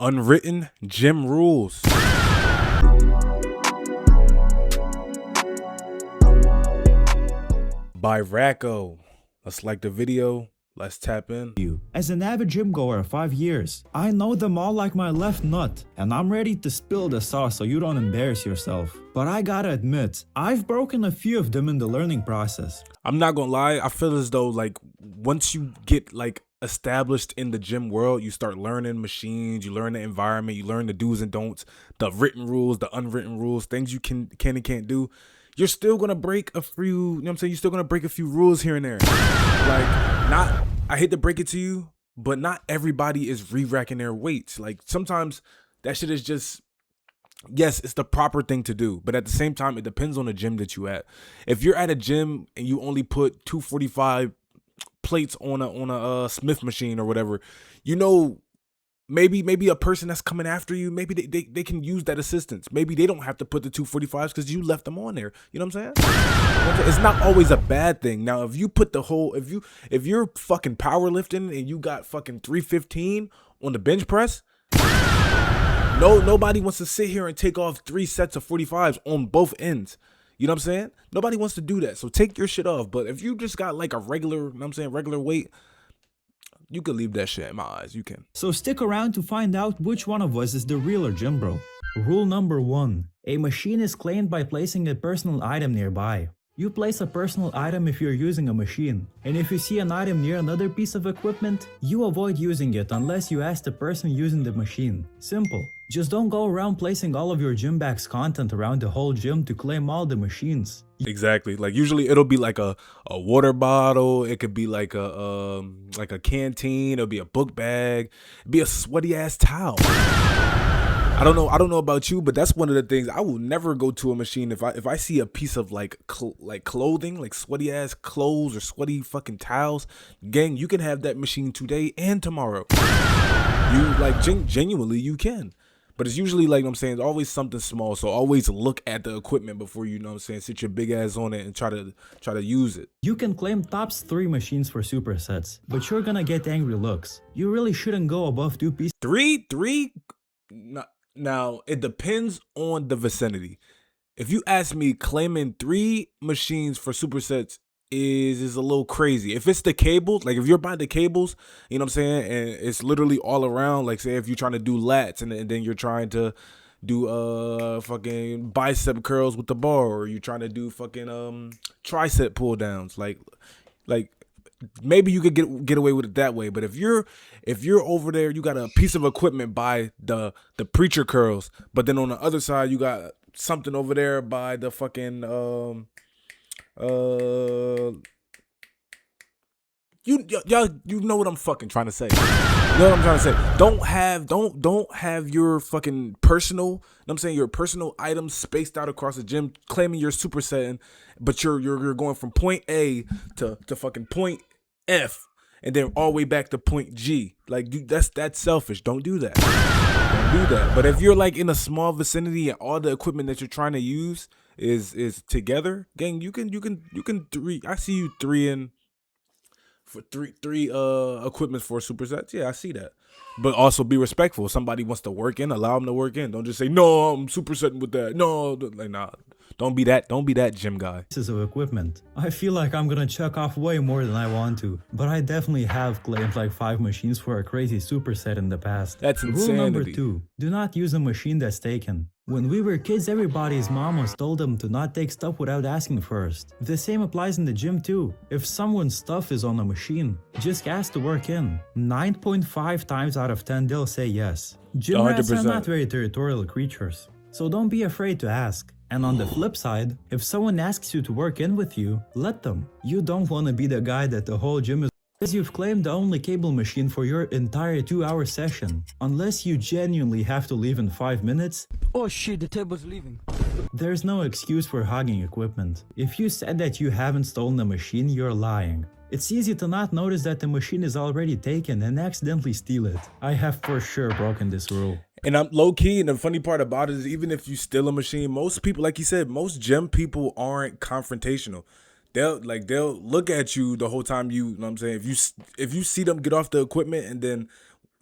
Unwritten Gym Rules. By Racko. Let's like the video. Let's tap in. As an avid gym goer of 5 years, I know them all like my left nut, and I'm ready to spill the sauce so you don't embarrass yourself. But I gotta admit, I've broken a few of them in the learning process. I'm not gonna lie, I feel as though like once you get like established in the gym world, you start learning machines, you learn the environment, you learn the do's and don'ts, the written rules, the unwritten rules, things you can and can't do. You're still gonna break a few, you know what I'm saying? You're still gonna break a few rules here and there. I hate to break it to you, but not everybody is re-racking their weights. Like sometimes that shit is just, yes, it's the proper thing to do, but at the same time, it depends on the gym that you at. If you're at a gym and you only put 245 plates on a Smith machine or whatever, you know, maybe a person that's coming after you, maybe they can use that assistance. Maybe they don't have to put the 245s because you left them on there. You know what I'm saying? It's not always a bad thing. Now, if you put the whole, if you're fucking powerlifting and you got fucking 315 on the bench press, nobody wants to sit here and take off 3 sets of 45s on both ends. You know what I'm saying? Nobody wants to do that. So take your shit off. But if you just got like a regular, you know what I'm saying, regular weight, you can leave that shit in my eyes. You can. So stick around to find out which one of us is the realer gym bro. Rule number 1. A machine is claimed by placing a personal item nearby. You place a personal item if you're using a machine, and if you see an item near another piece of equipment, you avoid using it unless you ask the person using the machine. Simple. Just don't go around placing all of your gym bag's content around the whole gym to claim all the machines. Exactly. Like usually it'll be like a water bottle. It could be like a canteen. It'll be a book bag. It'd be a sweaty ass towel. I don't know about you, but that's one of the things. I will never go to a machine if I see a piece of like clothing, like sweaty ass clothes or sweaty fucking towels. Gang, you can have that machine today and tomorrow. You like genuinely you can. But it's usually like, you know what I'm saying, always something small. So always look at the equipment before you, know what I'm saying, sit your big ass on it and try to use it. You can claim tops 3 machines for supersets, but you're gonna get angry looks. You really shouldn't go above 2 pieces. Three? Now, it depends on the vicinity. If you ask me, claiming 3 machines for supersets is a little crazy. If it's the cables, like if you're buying the cables, you know what I'm saying, and it's literally all around, like say if you're trying to do lats and then you're trying to do fucking bicep curls with the bar, or you're trying to do fucking tricep pull downs, like maybe you could get away with it that way. But if you're over there, you got a piece of equipment by the preacher curls, but then on the other side you got something over there by the fucking you know what I'm fucking trying to say. You know what I'm trying to say. Don't have your fucking personal, you know what I'm saying, your personal items spaced out across the gym, claiming you're supersetting, but you're going from point A to fucking point F and then all the way back to point G. Like, dude, that's selfish. Don't do that. Don't do that. But if you're like in a small vicinity and all the equipment that you're trying to use is together, gang, you can three. I see you three equipments for supersets. Yeah, I see that. But also be respectful. If somebody wants to work in, allow them to work in. Don't just say, no, I'm supersetting with that. No, like, nah. Don't be that gym guy. Pieces of equipment. I feel like I'm gonna check off way more than I want to, but I definitely have claimed like 5 machines for a crazy superset in the past. That's insanity. Rule number 2. Do not use a machine that's taken. When we were kids, everybody's mamas told them to not take stuff without asking first. The same applies in the gym too. If someone's stuff is on a machine, just ask to work in. 9.5 times out of 10 they'll say yes. Gym rats are not very territorial creatures, so don't be afraid to ask. And on the flip side, if someone asks you to work in with you, let them. You don't want to be the guy that the whole gym is because you've claimed the only cable machine for your entire 2-hour session. Unless you genuinely have to leave in 5 minutes. Oh shit, the table's leaving. There's no excuse for hogging equipment. If you said that you haven't stolen a machine, you're lying. It's easy to not notice that the machine is already taken and accidentally steal it. I have for sure broken this rule. And I'm low key, and the funny part about it is, even if you steal a machine, most people, like you said, most gym people aren't confrontational. They'll look at you the whole time, you know what I'm saying? If you see them get off the equipment and then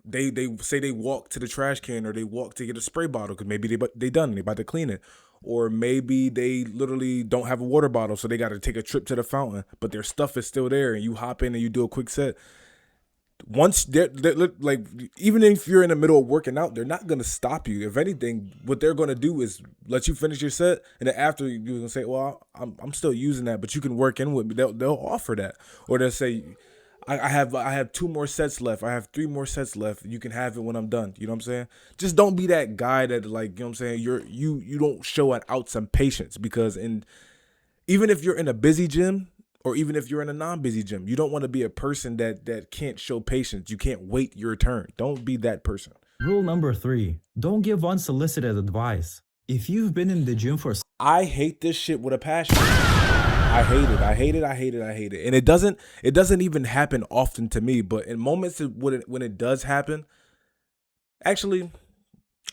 they say they walk to the trash can or they walk to get a spray bottle because maybe they done, they about to clean it. Or maybe they literally don't have a water bottle, so they got to take a trip to the fountain, but their stuff is still there, and you hop in and you do a quick set. Once they're like, even if you're in the middle of working out, they're not gonna stop you. If anything, what they're gonna do is let you finish your set, and then after you're gonna say, "Well, I'm still using that, but you can work in with me." They'll offer that, or they'll say, I have 2 more sets left. I have 3 more sets left. You can have it when I'm done. You know what I'm saying? Just don't be that guy that, like, you know what I'm saying, you don't show an out some patience, because even if you're in a busy gym or even if you're in a non-busy gym, you don't want to be a person that can't show patience. You can't wait your turn. Don't be that person. Rule number 3. Don't give unsolicited advice. If you've been in the gym for I hate this shit with a passion. I hate it. I hate it. I hate it. I hate it. And it doesn't even happen often to me, but in moments when it does happen, actually,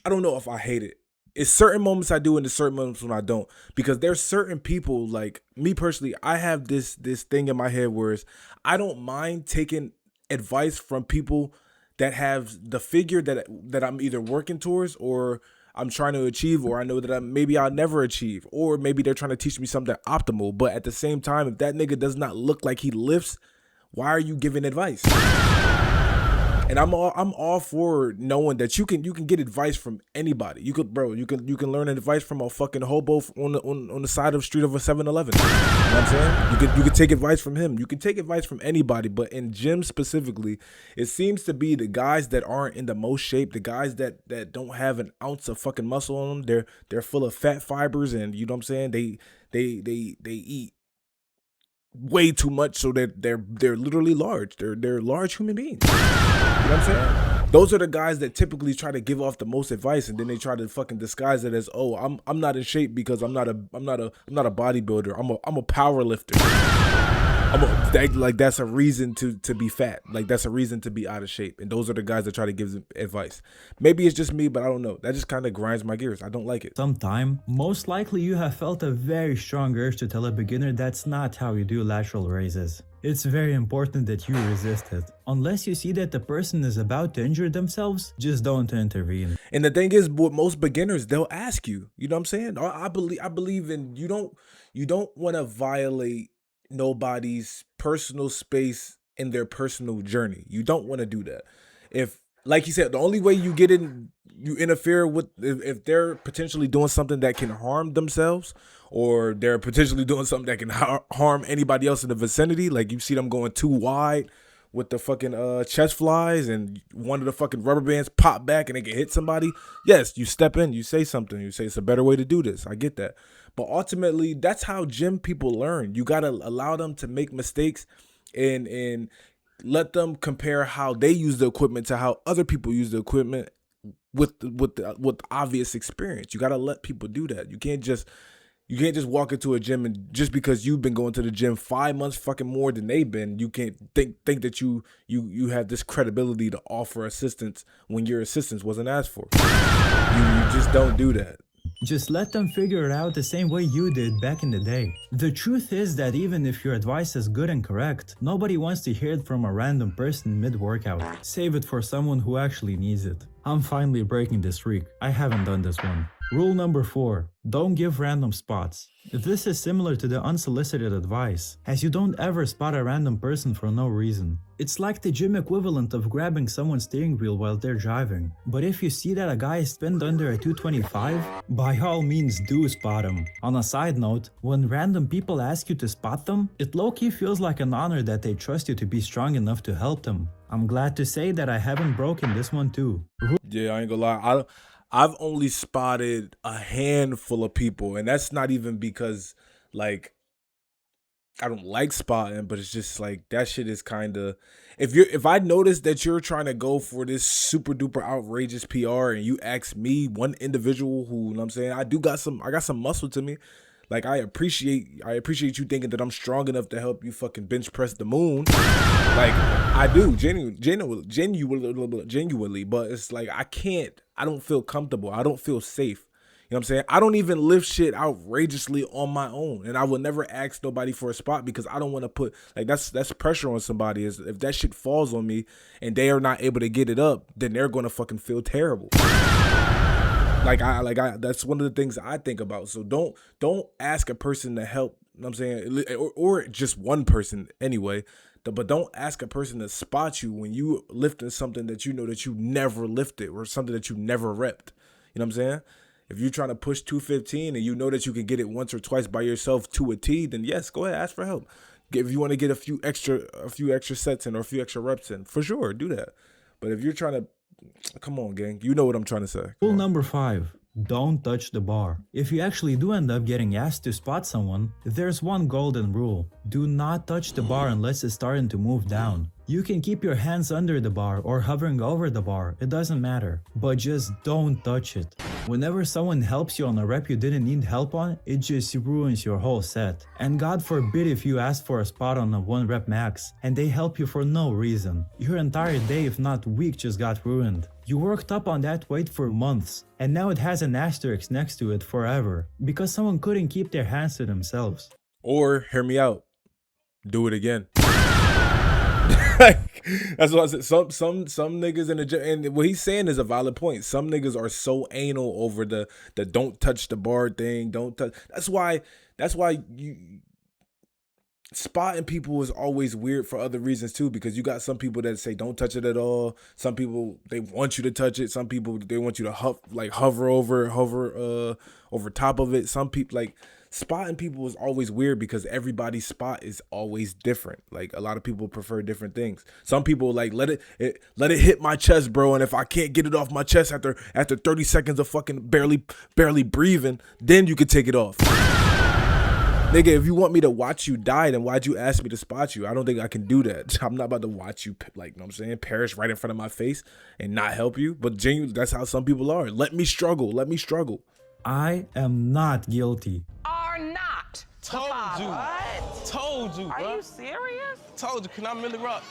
I don't know if I hate it. It's certain moments I do and there's certain moments when I don't, because there's certain people, like me personally, I have this thing in my head where I don't mind taking advice from people that have the figure that I'm either working towards or I'm trying to achieve, or I know that maybe I'll never achieve, or maybe they're trying to teach me something optimal. But at the same time, if that nigga does not look like he lifts, why are you giving advice? And I'm all for knowing that you can get advice from anybody. You can learn advice from a fucking hobo on the side of the street of a 7-Eleven. You know what I'm saying? You can take advice from him. You can take advice from anybody, but in gym specifically, it seems to be the guys that aren't in the most shape, the guys that don't have an ounce of fucking muscle on them. They're full of fat fibers, and you know what I'm saying? They eat way too much, so that they're literally large. They're large human beings. You know what I'm saying? Those are the guys that typically try to give off the most advice, and then they try to fucking disguise it as, "Oh, I'm not in shape because I'm not a bodybuilder. I'm a power lifter." That's a reason to be fat. Like, that's a reason to be out of shape. And those are the guys that try to give advice. Maybe it's just me, but I don't know. That just kind of grinds my gears. I don't like it. sometime, most likely you have felt a very strong urge to tell a beginner that's not how you do lateral raises. It's very important that you resist it. Unless you see that the person is about to injure themselves, just don't intervene. And the thing is, with most beginners, they'll ask you. You know what I'm saying? I believe in, you don't want to violate nobody's personal space in their personal journey. You don't want to do that. If, like you said, the only way you interfere with, if they're potentially doing something that can harm themselves, or they're potentially doing something that can harm anybody else in the vicinity, like you see them going too wide with the fucking chest flies, and one of the fucking rubber bands pop back and they can hit somebody. Yes, you step in, you say something, you say it's a better way to do this. I get that. But ultimately, that's how gym people learn. You got to allow them to make mistakes and let them compare how they use the equipment to how other people use the equipment with obvious experience. You got to let people do that. You can't just walk into a gym and just because you've been going to the gym 5 months fucking more than they've been, you can't think that you have this credibility to offer assistance when your assistance wasn't asked for. You just don't do that. Just let them figure it out the same way you did back in the day. The truth is that even if your advice is good and correct, nobody wants to hear it from a random person mid-workout. Save it for someone who actually needs it. I'm finally breaking this streak. I haven't done this one. Rule number 4. Don't give random spots. This is similar to the unsolicited advice, as you don't ever spot a random person for no reason. It's like the gym equivalent of grabbing someone's steering wheel while they're driving. But if you see that a guy is pinned under a 225, by all means do spot him. On a side note, when random people ask you to spot them, it low-key feels like an honor that they trust you to be strong enough to help them. I'm glad to say that I haven't broken this one too. Yeah, I ain't gonna lie. I've only spotted a handful of people, and that's not even because, like, I don't like spotting, but it's just like that shit is kind of, if I notice that you're trying to go for this super duper outrageous PR and you ask me, one individual who, you know what I'm saying, I got some muscle to me. Like, I appreciate you thinking that I'm strong enough to help you fucking bench press the moon. Like, I do, genuinely, but it's like, I don't feel comfortable. I don't feel safe. You know know what I'm saying? I don't even lift shit outrageously on my own. And I will never ask nobody for a spot because I don't want to put, like, that's pressure on somebody. Is if that shit falls on me and they are not able to get it up, then they're going to fucking feel terrible. That's one of the things I think about. So don't ask a person to help, you know what I'm saying? Or just one person anyway. But don't ask a person to spot you when you lifting something that you know that you never lifted or something that you never repped. You know what I'm saying? If you're trying to push 215 and you know that you can get it once or twice by yourself to a T, then yes, go ahead, ask for help. If you want to get a few extra sets in or a few extra reps in, for sure, do that. But if you're trying to, come on, gang, you know what I'm trying to say. Rule number 5. Don't touch the bar. If you actually do end up getting asked to spot someone, there's one golden rule. Do not touch the bar unless it's starting to move down. You can keep your hands under the bar or hovering over the bar, it doesn't matter. But just don't touch it. Whenever someone helps you on a rep you didn't need help on, it just ruins your whole set. And God forbid if you ask for a spot on a 1 rep max and they help you for no reason. Your entire day, if not week, just got ruined. You worked up on that weight for months, and now it has an asterisk next to it forever, because someone couldn't keep their hands to themselves. Or, hear me out, do it again. That's what I said. Some niggas in the gym, and what he's saying is a valid point. Some niggas are so anal over the don't touch the bar thing. Don't touch. That's why you spotting people is always weird for other reasons too, because you got some people that say don't touch it at all. Some people, they want you to touch it. Some people, they want you to hover over top of it. Some people, like, spotting people is always weird because everybody's spot is always different. Like, a lot of people prefer different things. Some people like let it hit my chest, bro, and if I can't get it off my chest after 30 seconds of fucking barely breathing, then you can take it off. Nigga, if you want me to watch you die, then why'd you ask me to spot you? I don't think I can do that. I'm not about to watch you, like, you know what I'm saying, perish right in front of my face and not help you. But genuinely, that's how some people are. Let me struggle. I am not guilty. Are not. Told you. What? Told you, bro. Are you serious? Told you. Can I Millie Rock?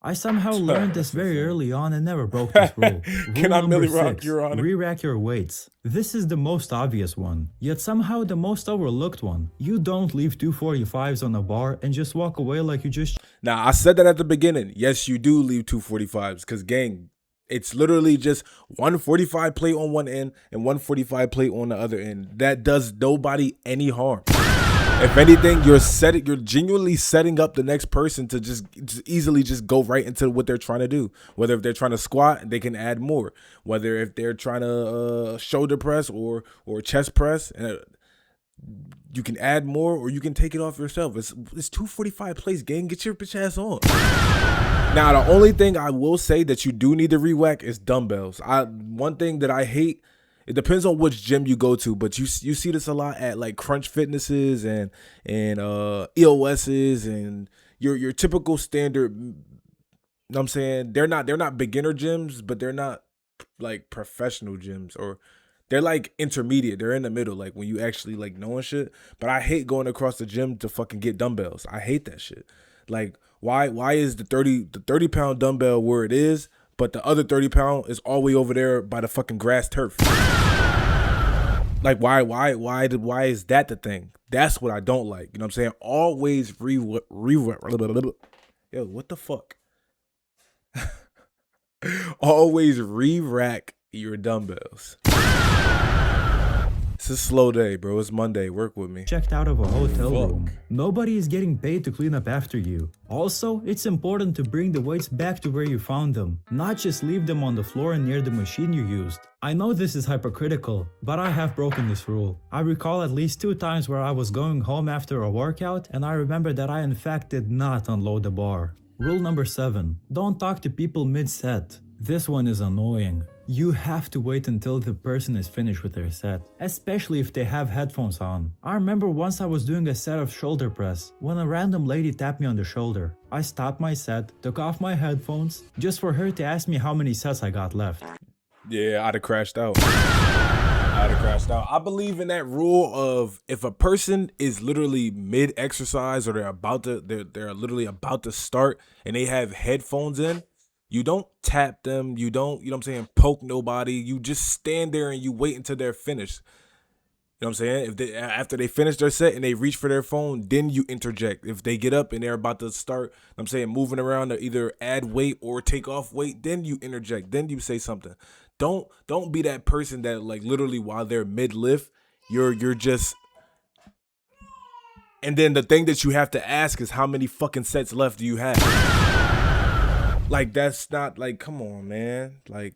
I somehow learned this very early on and never broke this rule. Can I Millie number Rock, 6, Your Honor? re-rack your weights. This is the most obvious one, yet somehow the most overlooked one. You don't leave 245s on a bar and just walk away like you just... Now, I said that at the beginning. Yes, you do leave 245s because, gang, it's literally just 145 plate on one end and 145 plate on the other end. That does nobody any harm. If anything, you're genuinely setting up the next person to just easily just go right into what they're trying to do. Whether if they're trying to squat, they can add more. Whether if they're trying to shoulder press or chest press, you can add more or you can take it off yourself. It's 245 plates, gang. Get your bitch ass on. Now, the only thing I will say that you do need to re-whack is dumbbells. One thing that I hate, it depends on which gym you go to, but you see this a lot at like Crunch Fitnesses and EOS's and your typical standard. You know what I'm saying? They're not beginner gyms, but they're not like professional gyms, or they're like intermediate. They're in the middle, like when you actually like knowing shit. But I hate going across the gym to fucking get dumbbells. I hate that shit. Like, why is the 30 pound dumbbell where it is, but the other 30 pound is all the way over there by the fucking grass turf? Like, why is that the thing? That's what I don't like. You know what I'm saying? Always yo, what the fuck? Always re-rack your dumbbells. It's a slow day, bro. It's Monday. Work with me. Checked out of a hotel room. Nobody is getting paid to clean up after you. Also, it's important to bring the weights back to where you found them, not just leave them on the floor near the machine you used. I know this is hypocritical, but I have broken this rule. I recall at least 2 times where I was going home after a workout and I remember that I in fact did not unload the bar. Rule number 7. Don't talk to people mid-set. This one is annoying. You have to wait until the person is finished with their set, especially if they have headphones on. I remember once I was doing a set of shoulder press when a random lady tapped me on the shoulder. I stopped my set, took off my headphones, just for her to ask me how many sets I got left. Yeah, I'd have crashed out. I believe in that rule of if a person is literally mid-exercise or they're literally about to start and they have headphones in, You don't tap them. You don't, you know what I'm saying, poke nobody. You just stand there and you wait until they're finished. You know what I'm saying? If they, after they finish their set and they reach for their phone, then you interject. If they get up and they're about to start, I'm saying, moving around to either add weight or take off weight, then you interject. Then you say something. Don't be that person that like literally while they're mid lift, you're just. And then the thing that you have to ask is how many fucking sets left do you have? Like that's not like, come on, man. Like.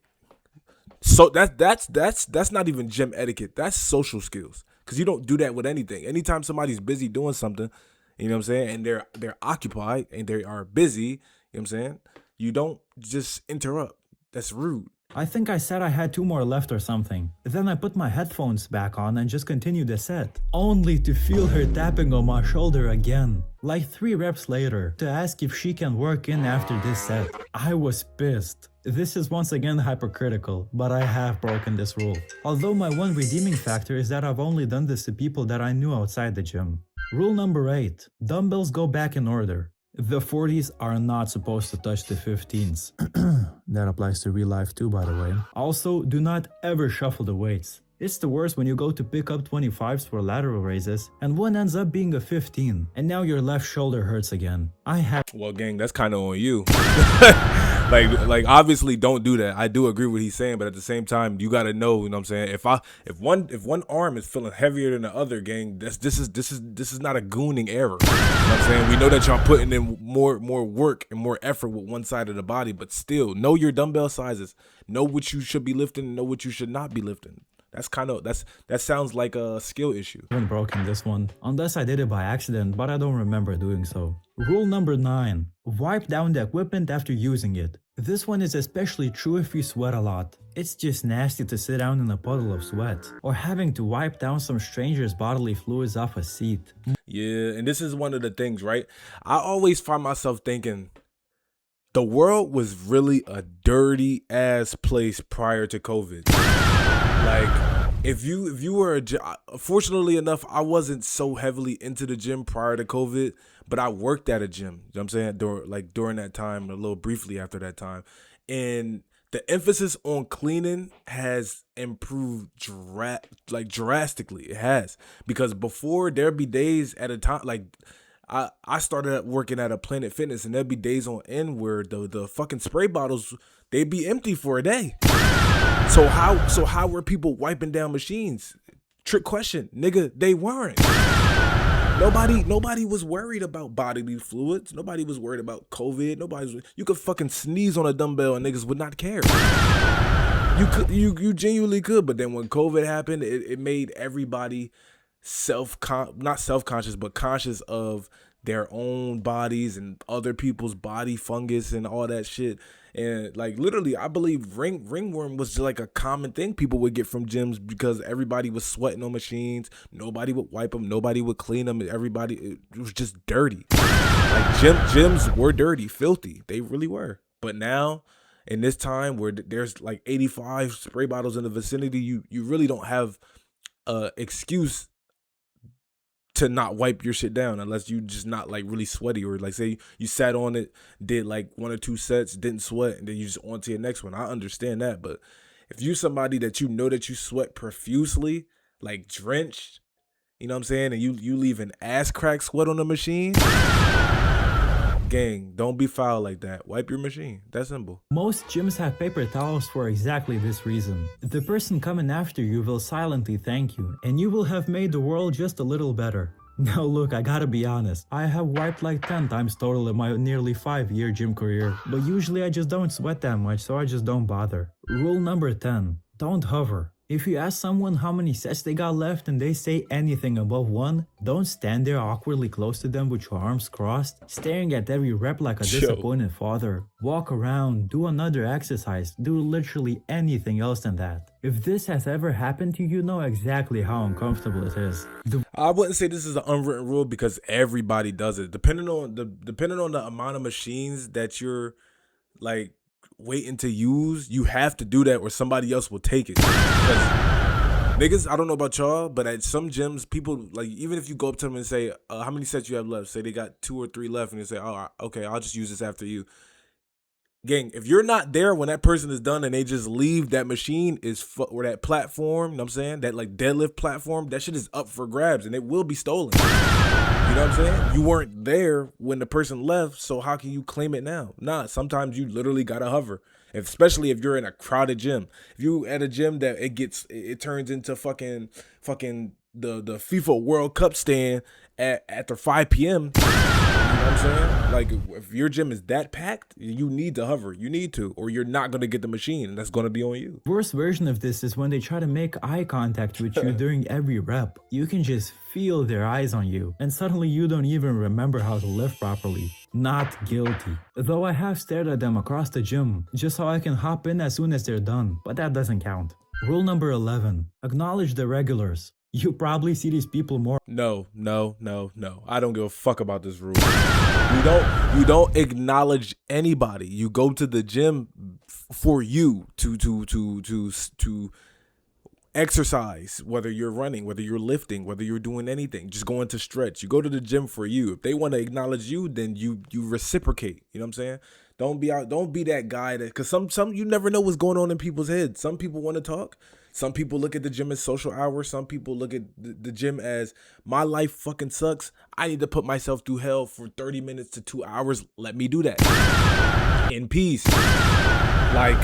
So that's not even gym etiquette. That's social skills. Cause you don't do that with anything. Anytime somebody's busy doing something, you know what I'm saying, and they're occupied and they are busy, you know what I'm saying, you don't just interrupt. That's rude. I think I said I had 2 more left or something. Then I put my headphones back on and just continued the set. Only to feel her tapping on my shoulder again. Like 3 reps later, to ask if she can work in after this set. I was pissed. This is once again hypocritical, but I have broken this rule. Although my one redeeming factor is that I've only done this to people that I knew outside the gym. Rule number 8. Dumbbells go back in order. The 40s are not supposed to touch the 15s. That applies to real life too, by the way. Also, do not ever shuffle the weights. It's the worst when you go to pick up 25s for lateral raises and one ends up being a 15 and now your left shoulder hurts again. Well, gang, that's kind of on you. like obviously don't do that. I do agree with what he's saying, but at the same time, you got to know, you know what I'm saying? If one arm is feeling heavier than the other, gang, this is not a gooning error. You know what I'm saying? We know that y'all putting in more work and more effort with one side of the body, but still know your dumbbell sizes. Know what you should be lifting and know what you should not be lifting. That sounds like a skill issue. I haven't broken this one, unless I did it by accident, but I don't remember doing so. Rule number 9. Wipe down the equipment after using it. This one is especially true if you sweat a lot. It's just nasty to sit down in a puddle of sweat, or having to wipe down some stranger's bodily fluids off a seat. Yeah, and this is one of the things, right? I always find myself thinking, the world was really a dirty ass place prior to COVID. Like, if you were fortunately enough, I wasn't so heavily into the gym prior to COVID, but I worked at a gym. You know what I'm saying? During that time, a little briefly after that time. And the emphasis on cleaning has improved drastically. It has. Because before, there'd be days at a time, like I started working at a Planet Fitness, and there'd be days on end where the fucking spray bottles, they'd be empty for a day. So how were people wiping down machines? Trick question, nigga. They weren't. Nobody was worried about bodily fluids. Nobody was worried about COVID. You could fucking sneeze on a dumbbell and niggas would not care. You genuinely could. But then when COVID happened, it made everybody not self-conscious, but conscious of their own bodies and other people's body fungus and all that shit. And like literally, I believe ringworm was just like a common thing people would get from gyms because everybody was sweating on machines. Nobody would wipe them. Nobody would clean them. It was just dirty. Like gyms were dirty, filthy. They really were. But now, in this time where there's like 85 spray bottles in the vicinity, you really don't have an excuse to not wipe your shit down unless you just not like really sweaty, or like say you sat on it, did like 1 or 2 sets, didn't sweat, and then you just on to your next one. I understand that, but if you somebody that you know that you sweat profusely, like drenched, you know what I'm saying, and you leave an ass crack sweat on the machine, gang, don't be foul like that. Wipe your machine. That's simple. Most gyms have paper towels for exactly this reason. The person coming after you will silently thank you, and you will have made the world just a little better. Now look, I gotta be honest, I have wiped like 10 times total in my nearly 5-year gym career, but usually I just don't sweat that much, so I just don't bother. Rule number 10. Don't hover. If you ask someone how many sets they got left and they say anything above 1, don't stand there awkwardly close to them with your arms crossed, staring at every rep like a disappointed father. Walk around, do another exercise, do literally anything else than that. If this has ever happened to you, you know exactly how uncomfortable it is. I wouldn't say this is an unwritten rule because everybody does it. Depending on the amount of machines that you're like waiting to use, you have to do that or somebody else will take it. Because niggas, I don't know about y'all, but at some gyms, people, like, even if you go up to them and say, how many sets you have left? Say they got 2 or 3 left, and they say, oh, okay, I'll just use this after you. Gang, if you're not there when that person is done and they just leave, that machine is or that platform, you know what I'm saying? That like deadlift platform, that shit is up for grabs and it will be stolen. You know what I'm saying? You weren't there when the person left, so how can you claim it now? Nah, sometimes you literally gotta hover. Especially if you're in a crowded gym. If you at a gym that it turns into fucking the FIFA World Cup stand at after 5 p.m. You know what I'm saying? Like, if your gym is that packed, you need to hover. You need to, or you're not going to get the machine, and that's going to be on you. Worst version of this is when they try to make eye contact with you during every rep. You can just feel their eyes on you, and suddenly you don't even remember how to lift properly. Not guilty. Though I have stared at them across the gym, just so I can hop in as soon as they're done, but that doesn't count. Rule number 11. Acknowledge the regulars. You probably see these people more. No. I don't give a fuck about this rule. You don't acknowledge anybody. You go to the gym for you to exercise, whether you're running, whether you're lifting, whether you're doing anything, just going to stretch. You go to the gym for you. If they want to acknowledge you, then you reciprocate. You know what I'm saying? Don't be that guy that, because some you never know what's going on in people's heads. Some people want to talk. Some people look at the gym as social hours. Some people look at the gym as my life fucking sucks. I need to put myself through hell for 30 minutes to 2 hours. Let me do that in peace. Like,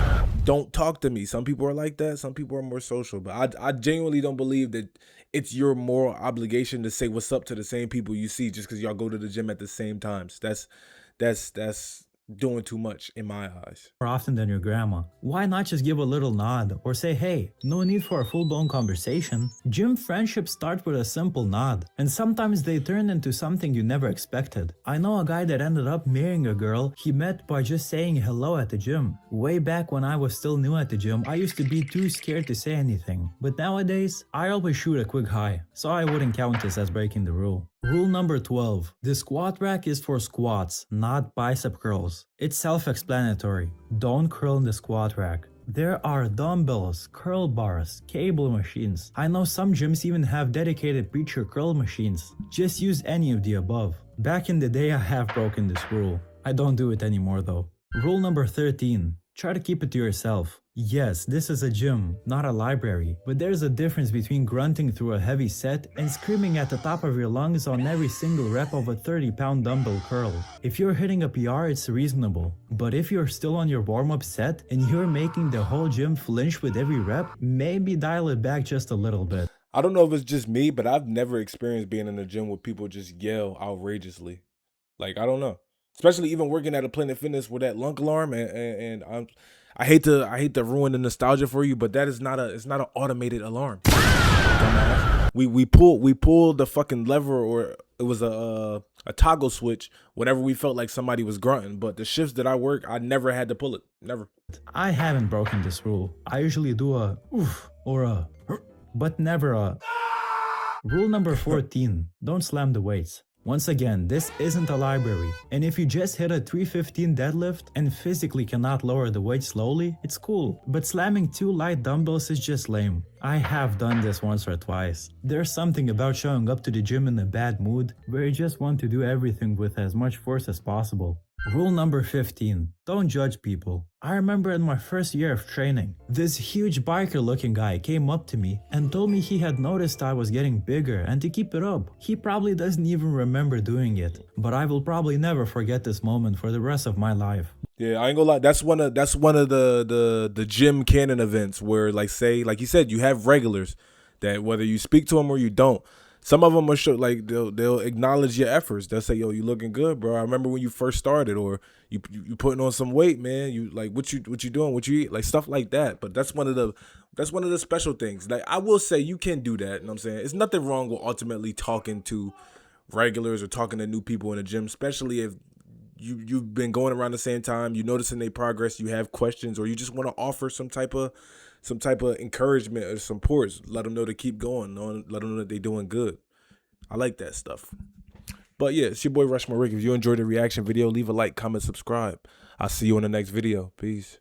don't talk to me. Some people are like that. Some people are more social. But I genuinely don't believe that it's your moral obligation to say what's up to the same people you see just because y'all go to the gym at the same times. That's doing too much in my eyes. More often than your grandma. Why not just give a little nod or say, hey, no need for a full-blown conversation? Gym friendships start with a simple nod, and sometimes they turn into something you never expected. I know a guy that ended up marrying a girl he met by just saying hello at the gym. Way back when I was still new at the gym, I used to be too scared to say anything. But nowadays, I always shoot a quick hi, so I wouldn't count this as breaking the rule. Rule number 12. The squat rack is for squats, not bicep curls. It's self-explanatory. Don't curl in the squat rack. There are dumbbells, curl bars, cable machines. I know some gyms even have dedicated preacher curl machines. Just use any of the above. Back in the day, I have broken this rule. I don't do it anymore though. Rule number 13. Try to keep it to yourself. Yes, this is a gym, not a library, but there's a difference between grunting through a heavy set and screaming at the top of your lungs on every single rep of a 30-pound dumbbell curl. If you're hitting a PR, it's reasonable, but if you're still on your warm-up set and you're making the whole gym flinch with every rep, maybe dial it back just a little bit. I don't know if it's just me, but I've never experienced being in a gym where people just yell outrageously. Like, I don't know. Especially even working at a Planet Fitness with that lunk alarm, and I hate to ruin the nostalgia for you, but that is it's not an automated alarm. Dumbass. We pulled the fucking lever, or it was a toggle switch whenever we felt like somebody was grunting. But the shifts that I work, I never had to pull it. Never. I haven't broken this rule. I usually do a oof or a but never a. Rule number 14. Don't slam the weights. Once again, this isn't a library, and if you just hit a 315 deadlift and physically cannot lower the weight slowly, it's cool, but slamming 2 light dumbbells is just lame. I have done this once or twice. There's something about showing up to the gym in a bad mood where you just want to do everything with as much force as possible. Rule number 15. Don't judge people. I remember in my first year of training, this huge biker looking guy came up to me and told me he had noticed I was getting bigger and to keep it up. He probably doesn't even remember doing it, but I will probably never forget this moment for the rest of my life. Yeah, I ain't gonna lie. That's one of the gym canon events where, like you said, you have regulars that whether you speak to them or you don't, some of them will show, like they'll acknowledge your efforts. They'll say, "Yo, you looking good, bro. I remember when you first started, or you putting on some weight, man. You like what you doing, what you eat, like stuff like that." But that's one of the special things. Like, I will say, you can do that. You know what I'm saying? It's nothing wrong with ultimately talking to regulars or talking to new people in the gym, especially if you've been going around the same time, you noticing their progress, you have questions, or you just want to offer some type of encouragement or support. Let them know to keep going. Let them know that they're doing good. I like that stuff. But yeah, it's your boy RushMoreRick. If you enjoyed the reaction video, leave a like, comment, subscribe. I'll see you in the next video. Peace.